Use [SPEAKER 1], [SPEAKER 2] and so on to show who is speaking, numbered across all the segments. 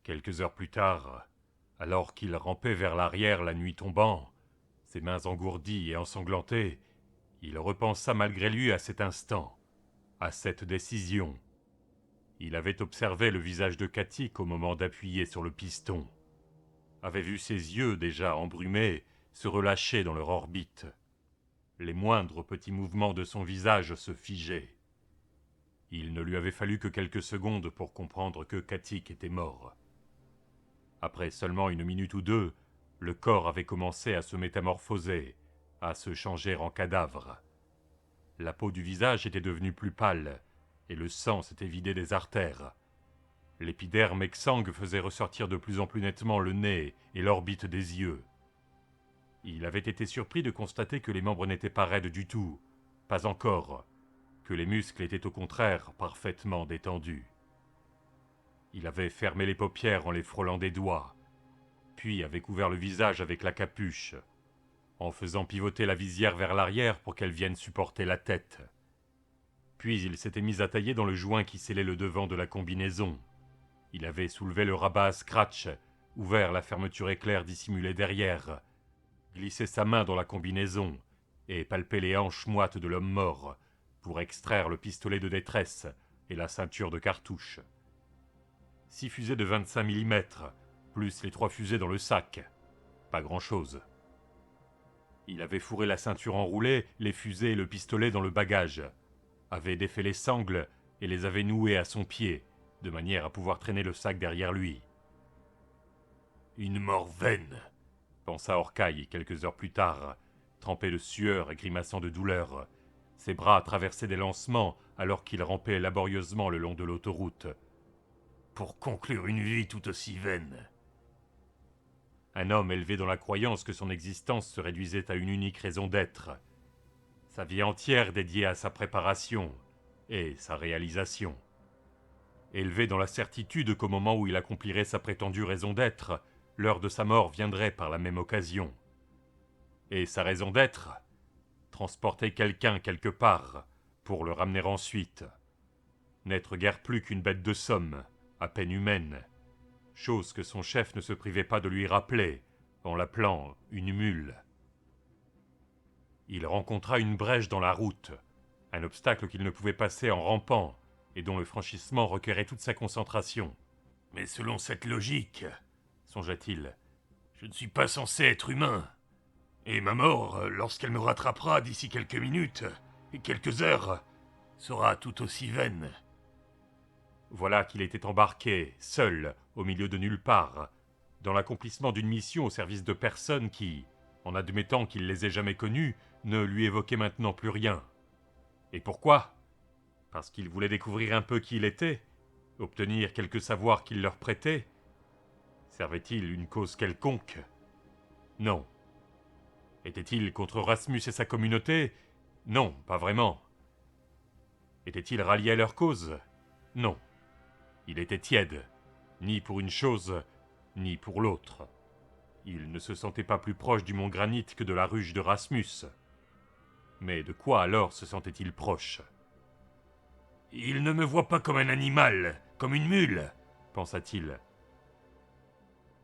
[SPEAKER 1] Quelques heures plus tard, alors qu'il rampait vers l'arrière la nuit tombant, ses mains engourdies et ensanglantées, il repensa malgré lui à cet instant, à cette décision. Il avait observé le visage de Katik au moment d'appuyer sur le piston, avait vu ses yeux déjà embrumés se relâcher dans leur orbite. Les moindres petits mouvements de son visage se figeaient. Il ne lui avait fallu que quelques secondes pour comprendre que Katik était mort. Après seulement une minute ou deux, le corps avait commencé à se métamorphoser, à se changer en cadavre. La peau du visage était devenue plus pâle, et le sang s'était vidé des artères. L'épiderme exsangue faisait ressortir de plus en plus nettement le nez et l'orbite des yeux. Il avait été surpris de constater que les membres n'étaient pas raides du tout, pas encore, que les muscles étaient au contraire parfaitement détendus. Il avait fermé les paupières en les frôlant des doigts, puis avait couvert le visage avec la capuche, en faisant pivoter la visière vers l'arrière pour qu'elle vienne supporter la tête. Puis il s'était mis à tailler dans le joint qui scellait le devant de la combinaison. Il avait soulevé le rabat à scratch, ouvert la fermeture éclair dissimulée derrière, glissé sa main dans la combinaison et palpé les hanches moites de l'homme mort pour extraire le pistolet de détresse et la ceinture de cartouches. 6 fusées de 25 mm, plus les 3 fusées dans le sac. Pas grand-chose. Il avait fourré la ceinture enroulée, les fusées et le pistolet dans le bagage, avait défait les sangles et les avait nouées à son pied, de manière à pouvoir traîner le sac derrière lui. Une mort vaine, pensa Orcaille quelques heures plus tard, trempé de sueur et grimaçant de douleur. Ses bras traversaient des lancements alors qu'il rampait laborieusement le long de l'autoroute. Pour conclure une vie tout aussi vaine. Un homme élevé dans la croyance que son existence se réduisait à une unique raison d'être. Sa vie entière dédiée à sa préparation et sa réalisation. Élevé dans la certitude qu'au moment où il accomplirait sa prétendue raison d'être, l'heure de sa mort viendrait par la même occasion. Et sa raison d'être, transporter quelqu'un quelque part pour le ramener ensuite. N'être guère plus qu'une bête de somme, à peine humaine, chose que son chef ne se privait pas de lui rappeler, en l'appelant une mule. Il rencontra une brèche dans la route, un obstacle qu'il ne pouvait passer en rampant, et dont le franchissement requérait toute sa concentration. Mais selon cette logique, songea-t-il, je ne suis pas censé être humain. Et ma mort, lorsqu'elle me rattrapera d'ici quelques minutes, et quelques heures, sera tout aussi vaine. Voilà qu'il était embarqué, seul, au milieu de nulle part, dans l'accomplissement d'une mission au service de personnes qui, en admettant qu'il les ait jamais connues, ne lui évoquaient maintenant plus rien. Et pourquoi ? Parce qu'il voulait découvrir un peu qui il était, obtenir quelque savoir qu'il leur prêtait. Servait-il une cause quelconque ? Non. Était-il contre Rasmus et sa communauté ? Non, pas vraiment. Était-il rallié à leur cause ? Non. Il était tiède, ni pour une chose, ni pour l'autre. Il ne se sentait pas plus proche du mont Granit que de la ruche de Rasmus. Mais de quoi alors se sentait-il proche ? Il ne me voit pas comme un animal, comme une mule, pensa-t-il.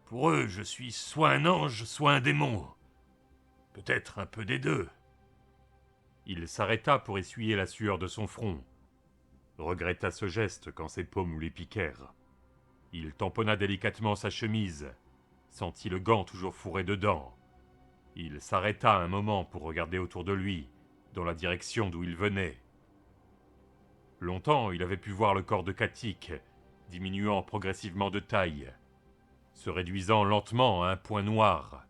[SPEAKER 1] Pour eux, je suis soit un ange, soit un démon. Peut-être un peu des deux. Il s'arrêta pour essuyer la sueur de son front. Regretta ce geste quand ses paumes lui piquèrent. Il tamponna délicatement sa chemise, sentit le gant toujours fourré dedans. Il s'arrêta un moment pour regarder autour de lui, dans la direction d'où il venait. Longtemps, il avait pu voir le corps de Katik, diminuant progressivement de taille, se réduisant lentement à un point noir.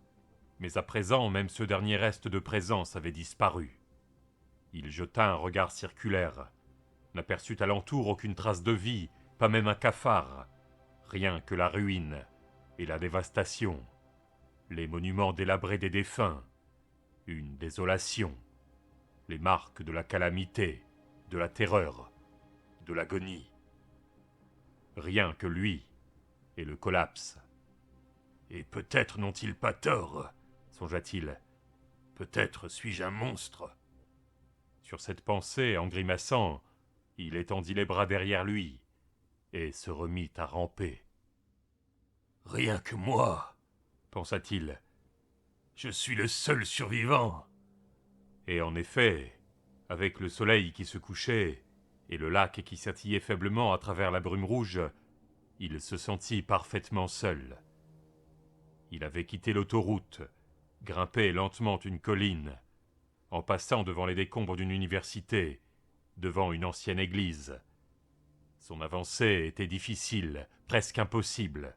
[SPEAKER 1] Mais à présent, même ce dernier reste de présence avait disparu. Il jeta un regard circulaire, n'aperçut alentour aucune trace de vie, pas même un cafard, rien que la ruine et la dévastation, les monuments délabrés des défunts, une désolation, les marques de la calamité, de la terreur, de l'agonie. Rien que lui et le collapse. Et peut-être n'ont-ils pas tort, songea-t-il. Peut-être suis-je un monstre. Sur cette pensée, en grimaçant, il étendit les bras derrière lui et se remit à ramper. Rien que moi, pensa-t-il. Je suis le seul survivant. Et en effet, avec le soleil qui se couchait et le lac qui scintillait faiblement à travers la brume rouge, il se sentit parfaitement seul. Il avait quitté l'autoroute, grimpé lentement une colline, en passant devant les décombres d'une université, devant une ancienne église. Son avancée était difficile, presque impossible,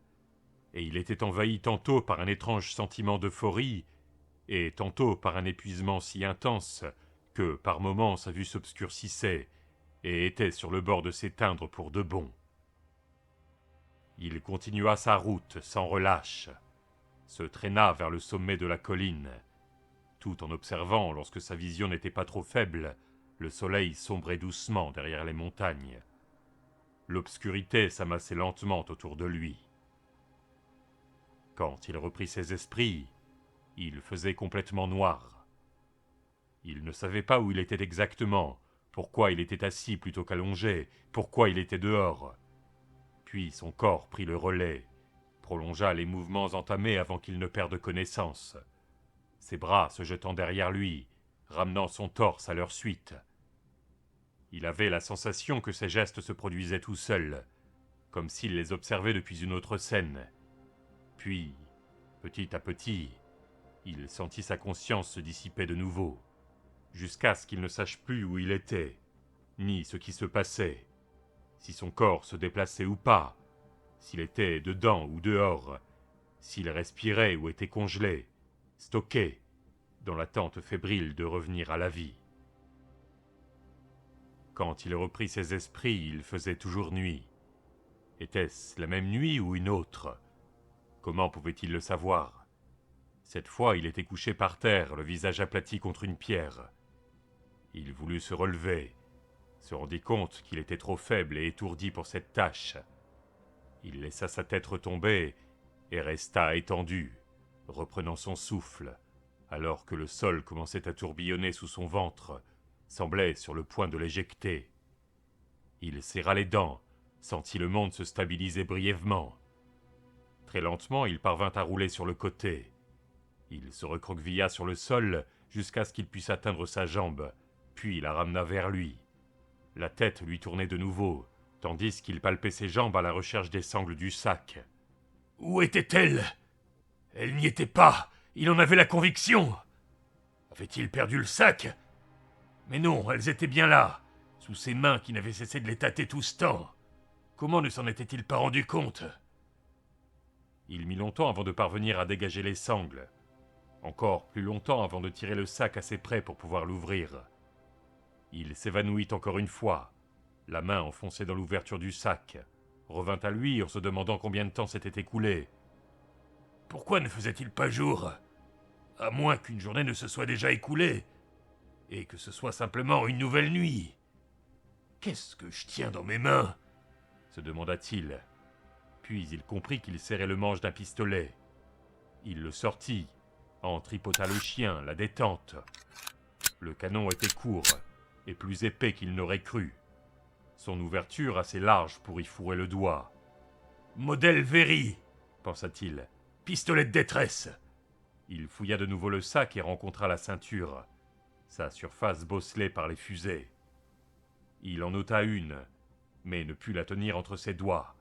[SPEAKER 1] et il était envahi tantôt par un étrange sentiment d'euphorie, et tantôt par un épuisement si intense que, par moments, sa vue s'obscurcissait et était sur le bord de s'éteindre pour de bon. Il continua sa route sans relâche, se traîna vers le sommet de la colline, tout en observant, lorsque sa vision n'était pas trop faible, le soleil sombrer doucement derrière les montagnes. L'obscurité s'amassait lentement autour de lui. Quand il reprit ses esprits, il faisait complètement noir. Il ne savait pas où il était exactement, pourquoi il était assis plutôt qu'allongé, pourquoi il était dehors. Puis son corps prit le relais, prolongea les mouvements entamés avant qu'il ne perde connaissance, ses bras se jetant derrière lui, ramenant son torse à leur suite. Il avait la sensation que ses gestes se produisaient tout seuls, comme s'il les observait depuis une autre scène. Puis, petit à petit, il sentit sa conscience se dissiper de nouveau, jusqu'à ce qu'il ne sache plus où il était, ni ce qui se passait, si son corps se déplaçait ou pas, s'il était dedans ou dehors, s'il respirait ou était congelé, stocké, dans l'attente fébrile de revenir à la vie. Quand il reprit ses esprits, il faisait toujours nuit. Était-ce la même nuit ou une autre? Comment pouvait-il le savoir? Cette fois, il était couché par terre, le visage aplati contre une pierre. Il voulut se relever, se rendit compte qu'il était trop faible et étourdi pour cette tâche. Il laissa sa tête retomber et resta étendu, reprenant son souffle, alors que le sol commençait à tourbillonner sous son ventre, semblait sur le point de l'éjecter. Il serra les dents, sentit le monde se stabiliser brièvement. Très lentement, il parvint à rouler sur le côté. Il se recroquevilla sur le sol jusqu'à ce qu'il puisse atteindre sa jambe, puis la ramena vers lui. La tête lui tournait de nouveau, tandis qu'il palpait ses jambes à la recherche des sangles du sac. Où était-elle? Elle n'y était pas. Il en avait la conviction. Avait-il perdu le sac? Mais non, elles étaient bien là, sous ses mains qui n'avaient cessé de les tâter tout ce temps. Comment ne s'en était-il pas rendu compte? Il mit longtemps avant de parvenir à dégager les sangles. Encore plus longtemps avant de tirer le sac assez près pour pouvoir l'ouvrir. Il s'évanouit encore une fois, la main enfoncée dans l'ouverture du sac, revint à lui en se demandant combien de temps s'était écoulé. Pourquoi ne faisait-il pas jour? À moins qu'une journée ne se soit déjà écoulée, et que ce soit simplement une nouvelle nuit. Qu'est-ce que je tiens dans mes mains? Se demanda-t-il. Puis il comprit qu'il serrait le manche d'un pistolet. Il le sortit, en tripota le chien, la détente. Le canon était court, et plus épais qu'il n'aurait cru. Son ouverture assez large pour y fourrer le doigt. Modèle Very, pensa-t-il. Pistolet de détresse. Il fouilla de nouveau le sac et rencontra la ceinture, sa surface bosselée par les fusées. Il en ôta une, mais ne put la tenir entre ses doigts.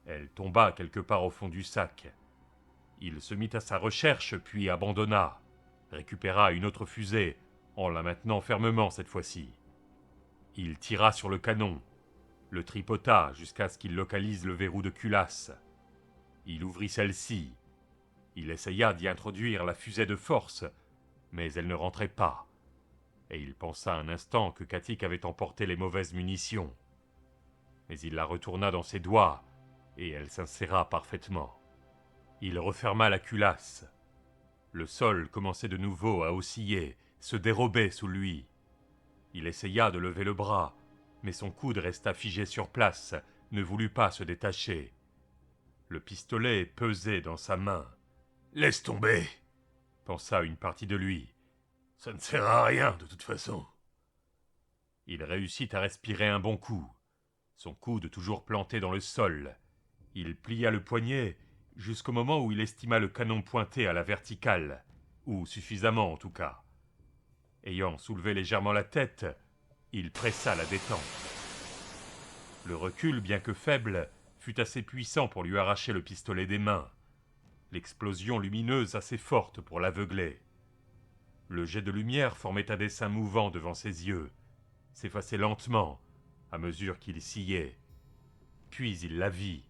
[SPEAKER 1] Elle tomba quelque part au fond du sac. Il se mit à sa recherche, puis abandonna, récupéra une autre fusée, en la maintenant fermement cette fois-ci. Il tira sur le canon, le tripota jusqu'à ce qu'il localise le verrou de culasse. Il ouvrit celle-ci. Il essaya d'y introduire la fusée de force, mais elle ne rentrait pas. Et il pensa un instant que Katik avait emporté les mauvaises munitions. Mais il la retourna dans ses doigts, et elle s'inséra parfaitement. Il referma la culasse. Le sol commençait de nouveau à osciller, se dérober sous lui. Il essaya de lever le bras, mais son coude resta figé sur place, ne voulut pas se détacher. Le pistolet pesait dans sa main. « Laisse tomber !» pensa une partie de lui. « Ça ne sert à rien, de toute façon. » Il réussit à respirer un bon coup, son coude toujours planté dans le sol. Il plia le poignet, jusqu'au moment où il estima le canon pointé à la verticale, ou suffisamment en tout cas. Ayant soulevé légèrement la tête, il pressa la détente. Le recul, bien que faible, fut assez puissant pour lui arracher le pistolet des mains. L'explosion lumineuse assez forte pour l'aveugler. Le jet de lumière formait un dessin mouvant devant ses yeux, s'effaçait lentement à mesure qu'il sillait. Puis il la vit,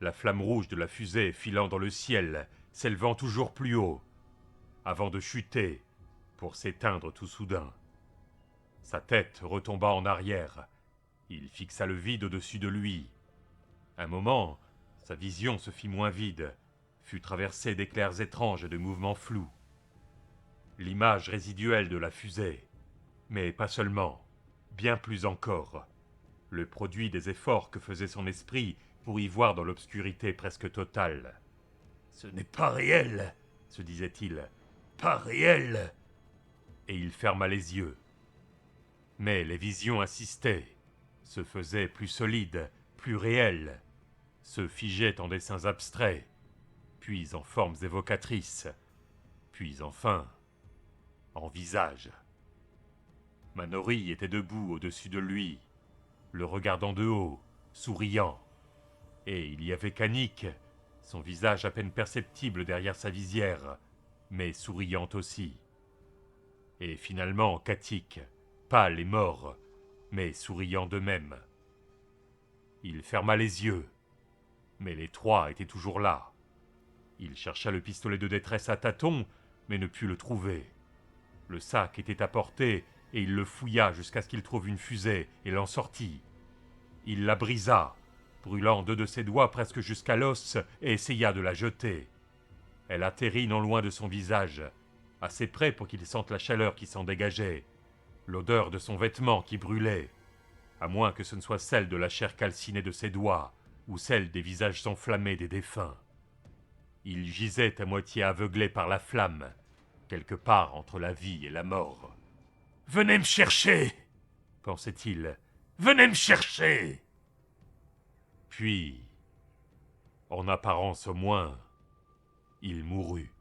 [SPEAKER 1] la flamme rouge de la fusée filant dans le ciel, s'élevant toujours plus haut, avant de chuter pour s'éteindre tout soudain. Sa tête retomba en arrière. Il fixa le vide au-dessus de lui. Un moment, sa vision se fit moins vide, fut traversée d'éclairs étranges et de mouvements flous. L'image résiduelle de la fusée, mais pas seulement, bien plus encore. Le produit des efforts que faisait son esprit pour y voir dans l'obscurité presque totale. « Ce n'est pas réel !» se disait-il. « Pas réel !» Et il ferma les yeux. Mais les visions insistaient, se faisaient plus solides, plus réelles, se figeaient en dessins abstraits, puis en formes évocatrices, puis enfin en visages. Manori était debout au-dessus de lui, le regardant de haut, souriant. Et il y avait Kanik, son visage à peine perceptible derrière sa visière, mais souriant aussi. Et finalement Katik, pâle et mort, mais souriant de même. Il ferma les yeux, mais les trois étaient toujours là. Il chercha le pistolet de détresse à tâtons, mais ne put le trouver. Le sac était à portée, et il le fouilla jusqu'à ce qu'il trouve une fusée et l'en sortit. Il la brisa, brûlant deux de ses doigts presque jusqu'à l'os, et essaya de la jeter. Elle atterrit non loin de son visage, assez près pour qu'il sente la chaleur qui s'en dégageait, l'odeur de son vêtement qui brûlait, à moins que ce ne soit celle de la chair calcinée de ses doigts, ou celle des visages enflammés des défunts. Il gisait à moitié aveuglé par la flamme, quelque part entre la vie et la mort. « Venez me chercher !» pensait-il. « Venez me chercher !» Puis, en apparence au moins, il mourut.